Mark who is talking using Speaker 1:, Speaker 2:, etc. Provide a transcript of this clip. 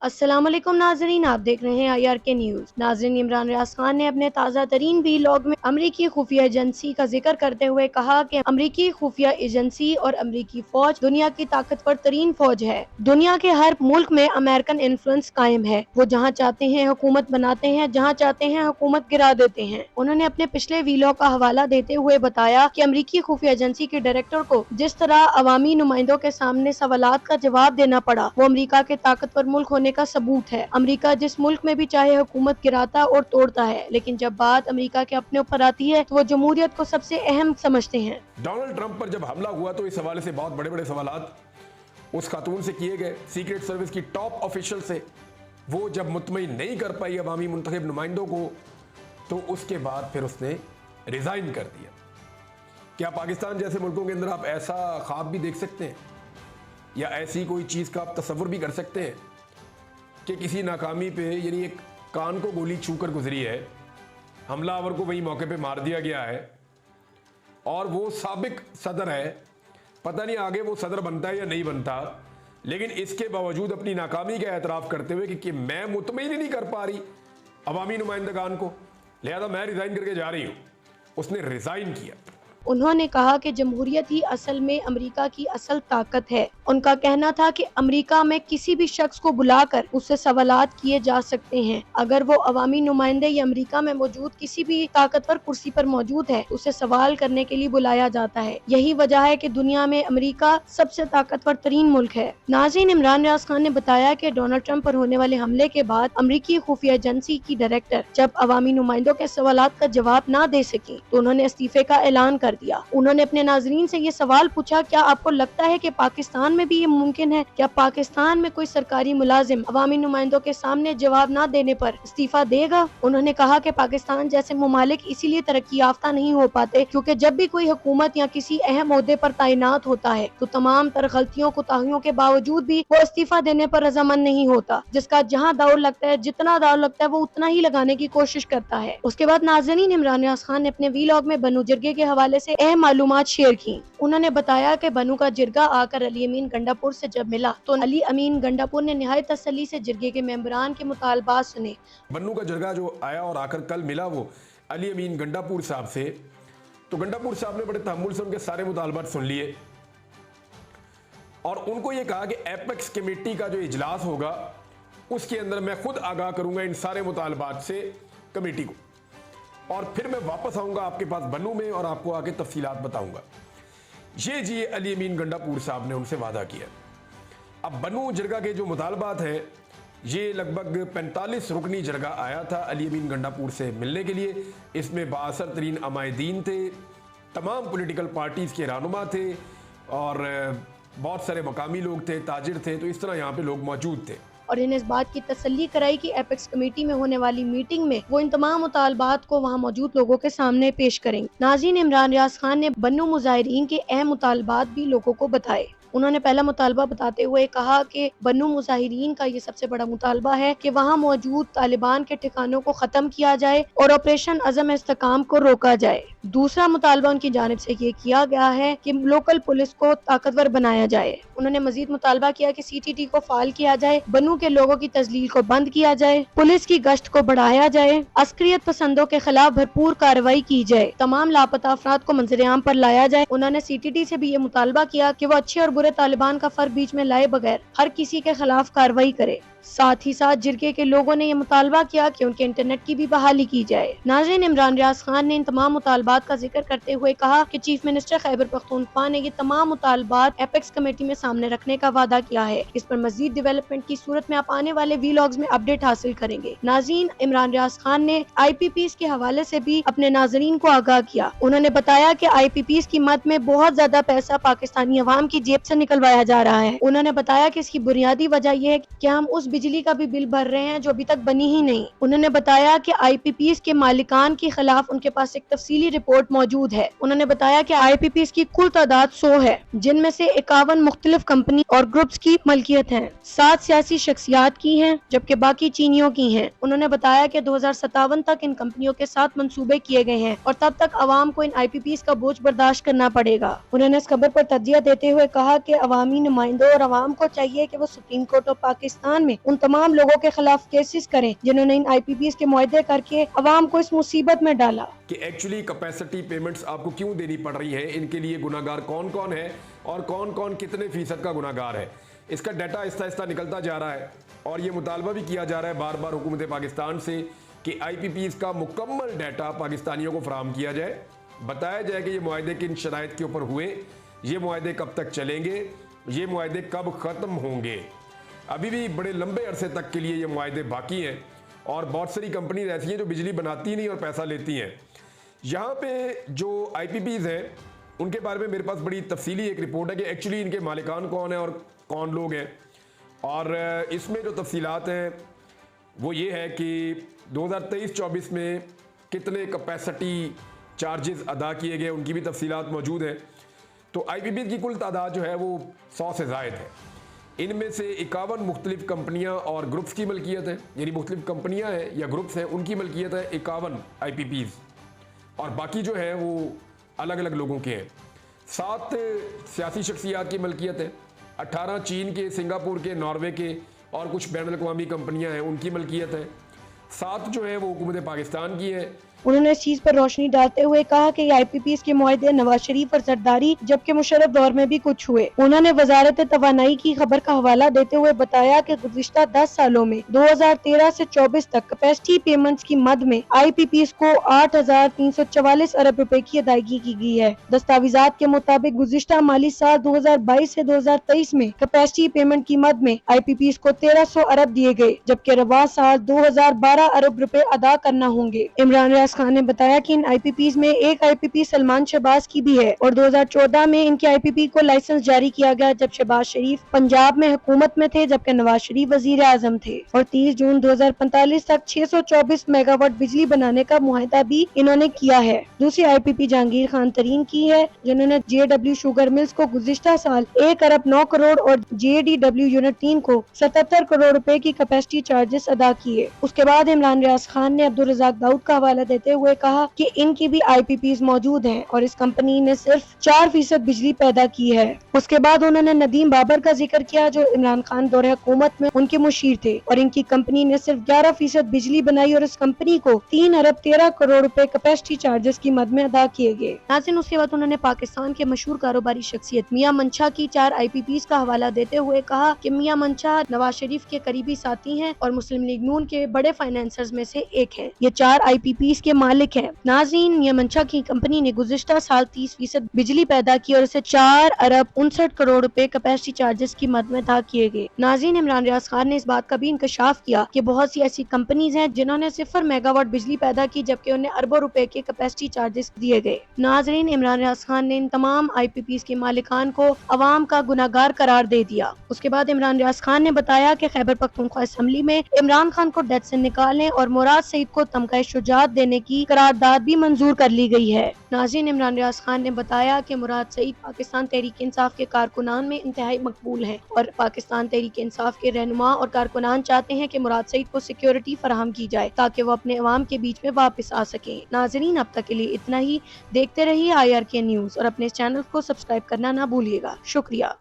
Speaker 1: अस्सलाम वालेकुम नाजरीन, आप देख रहे हैं IRK न्यूज़। नाजरीन, इमरान रियाज खान ने अपने ताज़ा तरीन वीलॉग में अमरीकी खुफिया एजेंसी का जिक्र करते हुए कहा कि अमरीकी खुफिया एजेंसी और अमरीकी फौज दुनिया की ताकतवर तरीन फौज है। दुनिया के हर मुल्क में अमेरिकन इन्फ्लुएंस कायम है। वो जहाँ चाहते हैं हुकूमत बनाते हैं, जहाँ चाहते हैं हुकूमत गिरा देते हैं। उन्होंने अपने पिछले वीलॉग का हवाला देते हुए बताया कि अमरीकी खुफिया एजेंसी के डायरेक्टर को जिस तरह अवामी नुमाइंदों के सामने सवालात का जवाब देना पड़ा, वो अमरीका के ताकतवर मुल्क होने का सबूत है। अमेरिका जिस मुल्क में भी चाहे हुकूमत गिराता और तोड़ता है, लेकिन जब बात अमेरिका के अपने ऊपर आती है तो वो जमहूरियत को सबसे अहम समझते हैं।
Speaker 2: डोनाल्ड ट्रंप पर जब हमला हुआ तो इस हवाले से बहुत बड़े बड़े सवालात उस खातून से किए गए, सीक्रेट सर्विस की टॉप ऑफिशियल से। वो जब मुतमईन नहीं कर पाई अवामी मुंतखब नुमाइंदों को, तो उसके बाद फिर उसने रिजाइन कर दिया। क्या पाकिस्तान जैसे मुल्कों के अंदर आप ऐसा ख्वाब भी देख सकते हैं, या ऐसी कोई चीज़ का आप तसव्वुर भी कर सकते हैं कि किसी नाकामी पे, यानी एक कान को गोली छूकर गुजरी है, हमलावर को वही मौके पे मार दिया गया है, और वो साबिक सदर है, पता नहीं आगे वो सदर बनता है या नहीं बनता, लेकिन इसके बावजूद अपनी नाकामी का एतराफ़ करते हुए कि मैं मुतमईन ही नहीं कर पा रही अवामी नुमाइंदगान को, लिहाजा मैं रिज़ाइन करके जा रही हूँ, उसने रिज़ाइन किया।
Speaker 1: उन्होंने कहा कि जमहूरियत ही असल में अमेरिका की असल ताकत है। उनका कहना था कि अमेरिका में किसी भी शख्स को बुलाकर उससे सवालात किए जा सकते हैं। अगर वो अवामी नुमाइंदे या अमेरिका में मौजूद किसी भी ताकतवर कुर्सी पर मौजूद है, उसे सवाल करने के लिए बुलाया जाता है। यही वजह है कि दुनिया में अमेरिका सबसे ताकतवर तरीन मुल्क है। नाज़रीन, इमरान रियाज खान ने बताया कि डोनाल्ड ट्रंप पर होने वाले हमले के बाद अमरीकी खुफिया एजेंसी की डायरेक्टर जब अवामी नुमाइंदों के सवालात का जवाब न दे सकी तो उन्होंने इस्तीफे का ऐलान कर दिया। उन्होंने अपने नाजरीन से ये सवाल पूछा, क्या आपको लगता है कि पाकिस्तान में भी ये मुमकिन है? क्या पाकिस्तान में कोई सरकारी मुलाजिम अवामी नुमाइंदों के सामने जवाब ना देने पर इस्तीफा देगा? उन्होंने कहा कि पाकिस्तान जैसे मुमालिक इसीलिए तरक्की याफ्ता नहीं हो पाते क्योंकि जब भी कोई हुकूमत या किसी अहम ओहदे पर तैनात होता है तो तमाम तर गलतियों कोताहियों के बावजूद भी वो इस्तीफा देने पर रजामंद नहीं होता। जिसका जहाँ दाव लगता है, जितना दाव लगता है, वो उतना ही लगाने की कोशिश करता है। उसके बाद नाज़रीन, इमरान रियाज खान ने अपने वीलॉग में बनु जिरगे के हवाले से अहम मालूमात शेयर की। उन्होंने बताया कि बनु का जिरगा आकर अली अमीन गंडापुर से जब मिला तो अली अमीन गंडापुर ने निहायत तसल्ली से जिरगे के मेंबरान के मुतालबात सुने।
Speaker 2: बन्नू का जिरगा जो आया और आकर कल मिला वो अली अमीन गंडापुर साहब से, तो गंडापुर साहब ने बड़े तहम्मुल से उनके सारे मुतालबात सुन लिए और उनको ये कहा कि एपेक्स कमेटी का जो इजलास होगा उसके अंदर मैं खुद आगाह करूंगा इन सारे मुतालबात से कमेटी को, और फिर मैं वापस आऊंगा आपके पास बन्नू में और आपको आके तफसीलात बताऊंगा। ये जी अली अमीन गंडापुर साहब ने उनसे वादा किया। अब बन्नू जिरगा के जो मुतालबात हैं, ये लगभग 45 रुकनी जिरगा आया था अली अमीन गंडापुर से मिलने के लिए। इसमें बाअसर तरीन अमायदीन थे, तमाम पॉलिटिकल पार्टीज़ के रहनुमा थे और बहुत सारे मकामी लोग थे, ताजिर थे, तो इस तरह यहाँ पे लोग मौजूद थे।
Speaker 1: और इन्हें इस बात की तसल्ली कराई कि एपेक्स कमेटी में होने वाली मीटिंग में वो इन तमाम मुतालबात को वहाँ मौजूद लोगों के सामने पेश करेंगे। नाज़रीन, इमरान रियाज खान ने बन्नू मुजाहिरीन के अहम मुतालबात भी लोगों को बताए। उन्होंने पहला मुतालबा बताते हुए कहा कि बन्नू मुजाहिरीन का ये सबसे बड़ा मुतालबा है कि वहाँ मौजूद तालिबान के ठिकानों को ख़त्म किया जाए और ऑपरेशन अज़म इस्तेकाम को रोका जाए। दूसरा मुतालबा उनकी जानिब से ये किया गया है कि लोकल पुलिस को ताकतवर बनाया जाए। उन्होंने मजीद मुतालबा किया कि CTT को फाल किया जाए, बन्नू के लोगों की तजलील को बंद किया जाए, पुलिस की गश्त को बढ़ाया जाए, अस्करियत पसंदों के खिलाफ भरपूर कार्रवाई की जाए, तमाम लापता अफराद को मंजर-ए-आम पर लाया जाए। उन्होंने CTT से भी ये मुतालबा किया कि वो अच्छे और बुरे तालिबान का फर्क बीच में लाए बगैर हर किसी के खिलाफ कार्रवाई करे। साथ ही साथ जिरगे के लोगों ने यह मुतालबा किया कि उनके इंटरनेट की भी बहाली की जाए। नाज़रीन, इमरान रियाज खान ने इन तमाम मुतालबात का जिक्र करते हुए कहा कि चीफ मिनिस्टर खैबर पख्तूनख्वा ने ये तमाम मुतालबात एपेक्स कमेटी में सामने रखने का वादा किया है। इस पर मजीद डेवलपमेंट की सूरत में आप आने वाले वीलॉग्स में अपडेट हासिल करेंगे। नाज़रीन, इमरान रियाज खान ने IPPs के हवाले से भी अपने नाजरीन को आगाह किया। उन्होंने बताया कि IPPs की मद में बहुत ज्यादा पैसा पाकिस्तानी अवाम की जेब से निकलवाया जा रहा है। उन्होंने बताया कि इसकी बुनियादी वजह यह है कि हम उस बिजली का भी बिल भर रहे हैं जो अभी तक बनी ही नहीं। उन्होंने बताया कि IPPs के मालिकान के खिलाफ उनके पास एक तफसीली रिपोर्ट मौजूद है। उन्होंने बताया कि IPPs की कुल तादाद 100 है, जिनमें से 51 मुख्तलिफ कंपनी और ग्रुप्स की मलकियत है, 7 सियासी शख्सियात की हैं, जबकि बाकी चीनियों की हैं। उन्होंने बताया कि 2057 तक इन कंपनियों के साथ मंसूबे किए गए हैं और तब तक अवाम को इन IPPs का बोझ बर्दाश्त करना पड़ेगा। उन्होंने इस खबर पर तज्जिया देते हुए कहा कि अवामी नुमाइंदों और अवाम को चाहिए कि वो सुप्रीम कोर्ट ऑफ पाकिस्तान में ان تمام لوگوں کے خلاف کیسز کریں جنہوں نے ان IPPs کے معاہدے کر کے عوام کو اس مصیبت میں ڈالا۔
Speaker 2: کہ ایکچولی کیپیسٹی پیمنٹس آپ کو کیوں دینی پڑ رہی ہیں، ان کے لیے گناہگار کون کون ہے اور کون کون کتنے فیصد کا گناہگار ہے، اس کا ڈیٹا آہستہ آہستہ نکلتا جا رہا ہے۔ اور یہ مطالبہ بھی کیا جا رہا ہے بار بار حکومت پاکستان سے کہ IPPs کا مکمل ڈیٹا پاکستانیوں کو فراہم کیا جائے، بتایا جائے کہ یہ معاہدے کن شرائط کے اوپر ہوئے، یہ معاہدے کب تک چلیں گے، یہ معاہدے کب ختم ہوں گے۔ ابھی بھی بڑے لمبے عرصے تک کے لیے یہ معاہدے باقی ہیں، اور بہت ساری کمپنیز ایسی ہیں جو بجلی بناتی نہیں اور پیسہ لیتی ہیں۔ یہاں پہ جو IPPs ہیں ان کے بارے میں میرے پاس بڑی تفصیلی ایک رپورٹ ہے کہ ایکچولی ان کے مالکان کون ہیں اور کون لوگ ہیں، اور اس میں جو تفصیلات ہیں وہ یہ ہے کہ 2023-24 میں کتنے کیپیسٹی چارجز ادا کیے گئے، ان کی بھی تفصیلات موجود ہیں۔ تو IPPs کی کل تعداد جو ہے وہ 100 سے زائد ہے۔ ان میں سے 51 مختلف کمپنیاں اور گروپس کی ملکیت ہے، یعنی مختلف کمپنیاں ہیں یا گروپس ہیں ان کی ملکیت ہے 51 IPPs، اور باقی جو ہیں وہ الگ الگ لوگوں کے ہیں۔ 7 سیاسی شخصیات کی ملکیت ہے، 18 چین کے، سنگاپور کے، ناروے کے اور کچھ بین الاقوامی کمپنیاں ہیں ان کی ملکیت ہے۔ 7 جو ہیں وہ حکومت پاکستان کی ہیں۔
Speaker 1: انہوں نے اس چیز پر روشنی ڈالتے ہوئے کہا کہ یہ IPPs کے معاہدے نواز شریف اور زرداری جبکہ مشرف دور میں بھی کچھ ہوئے۔ انہوں نے وزارت توانائی کی خبر کا حوالہ دیتے ہوئے بتایا کہ گزشتہ 10 سالوں میں 2013 سے 24 تک کیپیسٹی پیمنٹس کی مد میں IPPs کو 8,344 ارب روپے کی ادائیگی کی گئی ہے۔ دستاویزات کے مطابق گزشتہ مالی سال 2022 سے 2023 میں کیپیسٹی پیمنٹ کی مد میں IPPs کو 1300 ارب دیے گئے، جبکہ رواں سال 2012 ارب روپے ادا کرنا ہوں گے۔ عمران ریاض خان نے بتایا کہ ان IPPs میں ایک IPP سلمان شہباز کی بھی ہے، اور 2014 میں ان کے IPP کو لائسنس جاری کیا گیا جب شہباز شریف پنجاب میں حکومت میں تھے جبکہ نواز شریف وزیر اعظم تھے، اور 30 جون 2045 تک 624 میگا واٹ بجلی بنانے کا معاہدہ بھی انہوں نے کیا ہے۔ دوسری IPP جہانگیر خان ترین کی ہے، جنہوں نے JW شوگر ملز کو گزشتہ سال 1 ارب 9 کروڑ اور JDW یونٹ 3 کو 77 کروڑ روپے کی کیپیسٹی چارجز ادا کیے۔ اس کے بعد عمران ریاض خان نے عبدالرزاق داؤد کا حوالہ دیتے ہوئے کہا کہ ان کی بھی IPPs موجود ہیں اور اس کمپنی نے صرف 4% بجلی پیدا کی ہے۔ اس کے بعد انہوں نے ندیم بابر کا ذکر کیا جو عمران خان دور حکومت میں ان کے مشیر تھے، اور ان کی کمپنی نے صرف 11% بجلی بنائی اور اس کمپنی کو 3 ارب 13 کروڑ روپے کیپیسٹی چارجز کی مد میں ادا کیے گئے۔ ناظرین، اس کے بعد انہوں نے پاکستان کے مشہور کاروباری شخصیت میاں منشا کی 4 IPPs کا حوالہ دیتے ہوئے کہا کہ میاں منشا نواز شریف کے قریبی ساتھی ہیں اور مسلم لیگ نون کے بڑے فائنینسرز میں سے ایک ہیں۔ یہ 4 IPPs کے مالک ہیں۔ ناظرین، میاں منشا کی کمپنی نے گزشتہ سال 30% بجلی پیدا کی اور اسے 4 ارب 59 کروڑ روپے کیپیسٹی چارجز کی مد میں ادا کیے گئے۔ ناظرین، عمران ریاض خان نے اس بات کا بھی انکشاف کیا کہ بہت سی ایسی کمپنیز ہیں جنہوں نے 0 میگا واٹ بجلی پیدا کی جبکہ انہیں اربوں روپے کے کیپیسٹی چارجز دیے گئے۔ ناظرین، عمران ریاض خان نے ان تمام IPPs کے مالکان کو عوام کا گناہگار قرار دے دیا۔ اس کے بعد عمران ریاض خان نے بتایا کہ خیبر پختونخوا اسمبلی میں عمران خان کو ڈیتھ سے نکالنے اور مراد سعید کو تمغہ شجاعت دینے کی قرارداد بھی منظور کر لی گئی ہے۔ ناظرین، عمران ریاض خان نے بتایا کہ مراد سعید پاکستان تحریک انصاف کے کارکنان میں انتہائی مقبول ہیں اور پاکستان تحریک انصاف کے رہنما اور کارکنان چاہتے ہیں کہ مراد سعید کو سیکیورٹی فراہم کی جائے تاکہ وہ اپنے عوام کے بیچ میں واپس آ سکیں۔ ناظرین، اب تک کے لیے اتنا ہی۔ دیکھتے رہیے IRK نیوز اور اپنے چینل کو سبسکرائب کرنا نہ بھولیے گا۔ شکریہ۔